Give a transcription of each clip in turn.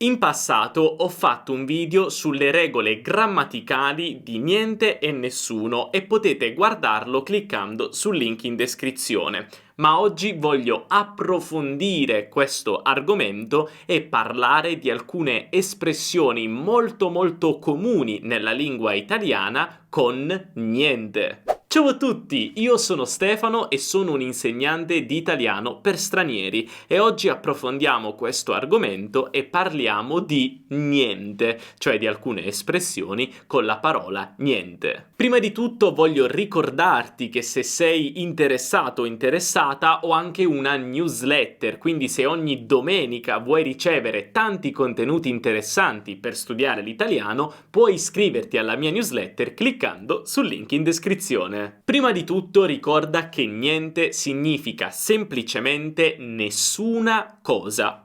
In passato ho fatto un video sulle regole grammaticali di niente e nessuno e potete guardarlo cliccando sul link in descrizione. Ma oggi voglio approfondire questo argomento e parlare di alcune espressioni molto comuni nella lingua italiana con niente. Ciao a tutti, io sono Stefano e sono un insegnante di italiano per stranieri e oggi approfondiamo questo argomento e parliamo di niente, cioè di alcune espressioni con la parola niente. Prima di tutto voglio ricordarti che se sei interessato o interessata ho anche una newsletter, quindi se ogni domenica vuoi ricevere tanti contenuti interessanti per studiare l'italiano, puoi iscriverti alla mia newsletter cliccando sul link in descrizione. Prima di tutto ricorda che niente significa semplicemente nessuna cosa.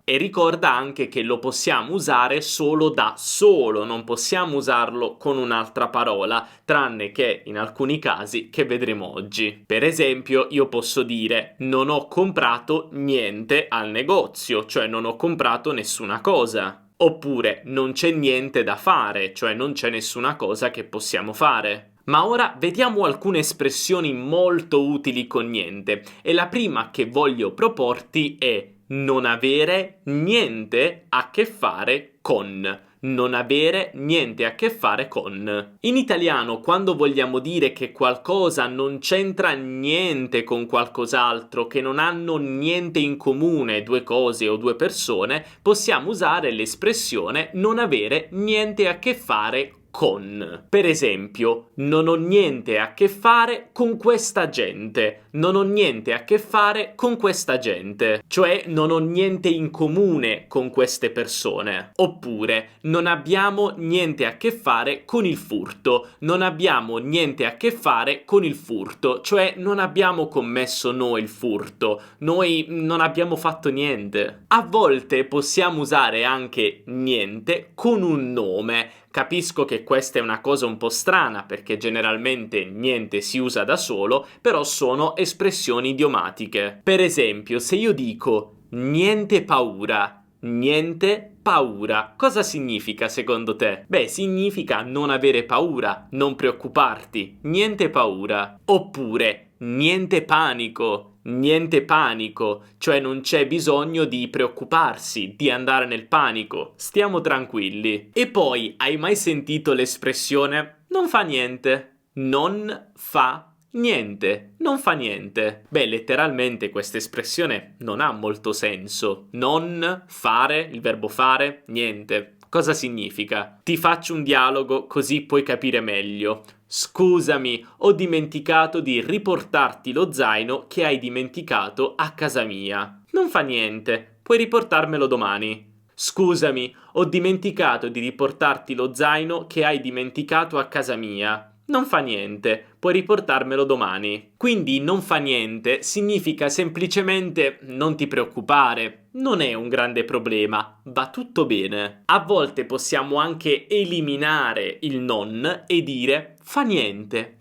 E ricorda anche che lo possiamo usare solo da solo, non possiamo usarlo con un'altra parola, tranne che in alcuni casi che vedremo oggi. Per esempio, io posso dire non ho comprato niente al negozio, cioè non ho comprato nessuna cosa. Oppure non c'è niente da fare, cioè non c'è nessuna cosa che possiamo fare. Ma ora vediamo alcune espressioni molto utili con niente e la prima che voglio proporti è non avere niente a che fare con. Non avere niente a che fare con. In italiano, quando vogliamo dire che qualcosa non c'entra niente con qualcos'altro, che non hanno niente in comune due cose o due persone, possiamo usare l'espressione non avere niente a che fare con. Per esempio, non ho niente a che fare con questa gente. Non ho niente a che fare con questa gente. Cioè, non ho niente in comune con queste persone. Oppure, non abbiamo niente a che fare con il furto. Non abbiamo niente a che fare con il furto. Cioè, non abbiamo commesso noi il furto. Noi non abbiamo fatto niente. A volte possiamo usare anche niente con un nome. Capisco che questa è una cosa un po' strana perché generalmente niente si usa da solo, però sono espressioni idiomatiche. Per esempio, se io dico niente paura, cosa significa secondo te? Beh, significa non avere paura, non preoccuparti, niente paura. Oppure niente panico, cioè non c'è bisogno di preoccuparsi, di andare nel panico, stiamo tranquilli. E poi, hai mai sentito l'espressione non fa niente? Non fa niente, non fa niente. Beh, letteralmente questa espressione non ha molto senso. Non fare, il verbo fare, niente. Cosa significa? Ti faccio un dialogo così puoi capire meglio. Scusami, ho dimenticato di riportarti lo zaino che hai dimenticato a casa mia. Non fa niente, puoi riportarmelo domani. Scusami, ho dimenticato di riportarti lo zaino che hai dimenticato a casa mia. Non fa niente, puoi riportarmelo domani. Quindi non fa niente significa semplicemente non ti preoccupare, non è un grande problema, va tutto bene. A volte possiamo anche eliminare il non e dire fa niente,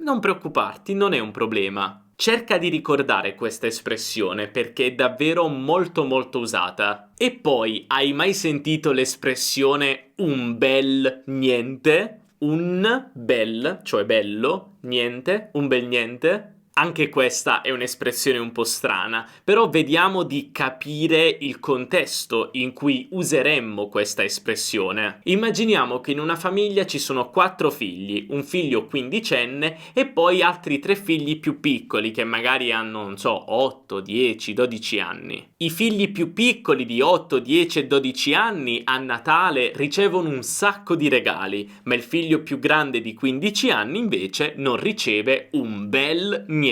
non preoccuparti, non è un problema. Cerca di ricordare questa espressione perché è davvero molto usata. E poi, hai mai sentito l'espressione un bel niente? Un bel, cioè bello, niente, un bel niente. Anche questa è un'espressione un po' strana, però vediamo di capire il contesto in cui useremmo questa espressione. Immaginiamo che in una famiglia ci sono 4 figli, un figlio quindicenne e poi altri 3 figli più piccoli che magari hanno, non so, 8, 10, 12 anni. I figli più piccoli di 8, 10 e 12 anni a Natale ricevono un sacco di regali, ma il figlio più grande di 15 anni invece non riceve un bel niente.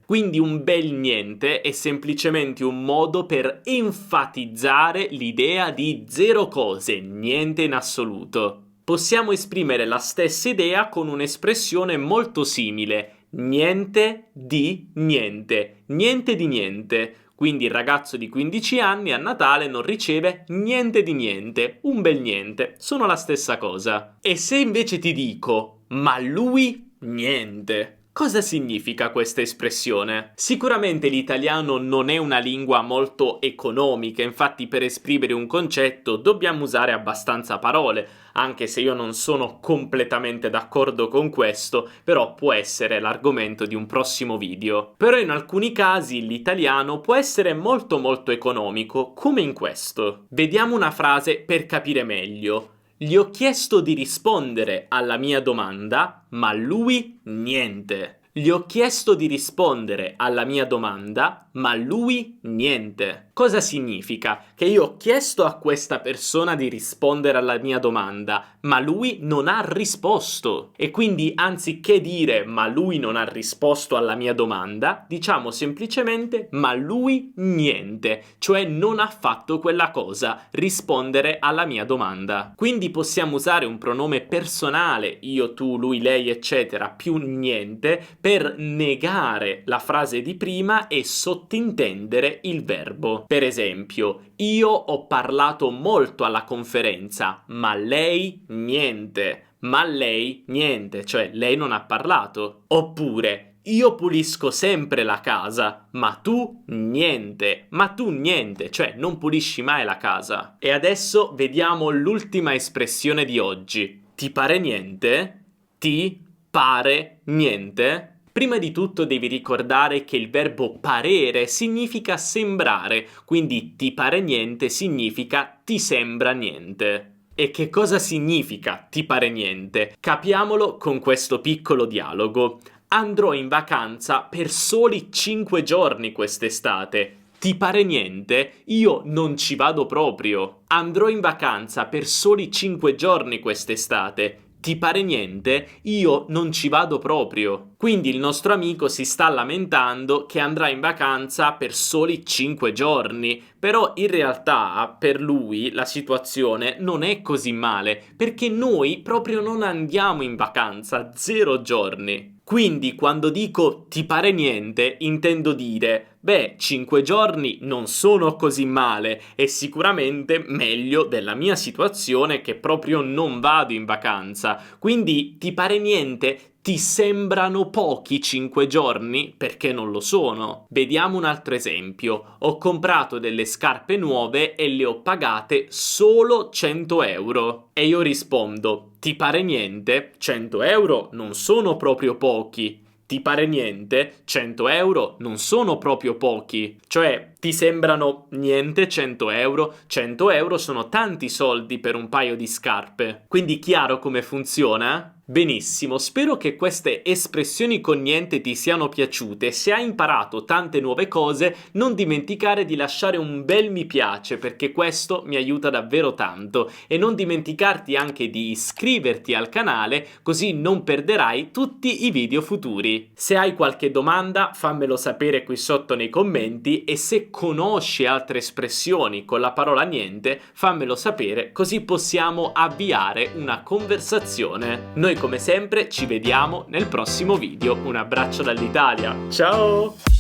Quindi un bel niente è semplicemente un modo per enfatizzare l'idea di 0 cose, niente in assoluto. Possiamo esprimere la stessa idea con un'espressione molto simile, niente di niente, niente di niente. Quindi il ragazzo di 15 anni a Natale non riceve niente di niente, un bel niente, sono la stessa cosa. E se invece ti dico, ma lui niente, Cosa significa questa espressione? Sicuramente l'italiano non è una lingua molto economica, infatti per esprimere un concetto dobbiamo usare abbastanza parole, anche se io non sono completamente d'accordo con questo, però può essere l'argomento di un prossimo video. Però in alcuni casi l'italiano può essere molto economico, come in questo. Vediamo una frase per capire meglio. Gli ho chiesto di rispondere alla mia domanda, ma lui niente. Gli ho chiesto di rispondere alla mia domanda, ma lui niente. Cosa significa? Che io ho chiesto a questa persona di rispondere alla mia domanda, ma lui non ha risposto. E quindi anziché dire ma lui non ha risposto alla mia domanda, diciamo semplicemente ma lui niente, cioè non ha fatto quella cosa, rispondere alla mia domanda. Quindi possiamo usare un pronome personale, io, tu, lui, lei, eccetera, più niente, per negare la frase di prima e sottintendere il verbo. Per esempio, io ho parlato molto alla conferenza, ma lei niente. Ma lei niente, cioè lei non ha parlato. Oppure, io pulisco sempre la casa, ma tu niente. Ma tu niente, cioè non pulisci mai la casa. E adesso vediamo l'ultima espressione di oggi. Ti pare niente? Ti pare niente? Prima di tutto devi ricordare che il verbo parere significa sembrare, quindi ti pare niente significa ti sembra niente. E che cosa significa ti pare niente? Capiamolo con questo piccolo dialogo. Andrò in vacanza per soli 5 giorni quest'estate. Ti pare niente? Io non ci vado proprio. Andrò in vacanza per soli 5 giorni quest'estate. Ti pare niente? Io non ci vado proprio. Quindi il nostro amico si sta lamentando che andrà in vacanza per soli 5 giorni, però in realtà per lui la situazione non è così male, perché noi proprio non andiamo in vacanza 0 giorni. Quindi quando dico ti pare niente, intendo dire, 5 giorni non sono così male e sicuramente meglio della mia situazione che proprio non vado in vacanza. Quindi ti pare niente? Ti sembrano pochi 5 giorni? Perché non lo sono. Vediamo un altro esempio. Ho comprato delle scarpe nuove e le ho pagate solo 100 euro. E io rispondo, ti pare niente? 100 euro non sono proprio pochi. Ti pare niente? 100 euro non sono proprio pochi. Cioè, ti sembrano niente 100 euro? 100 euro sono tanti soldi per un paio di scarpe. Quindi chiaro come funziona? Benissimo, spero che queste espressioni con niente ti siano piaciute. Se hai imparato tante nuove cose, non dimenticare di lasciare un bel mi piace perché questo mi aiuta davvero tanto e non dimenticarti anche di iscriverti al canale così non perderai tutti i video futuri. Se hai qualche domanda, fammelo sapere qui sotto nei commenti e se conosci altre espressioni con la parola niente, fammelo sapere così possiamo avviare una conversazione. Noi come sempre ci vediamo nel prossimo video. Un abbraccio dall'Italia. Ciao!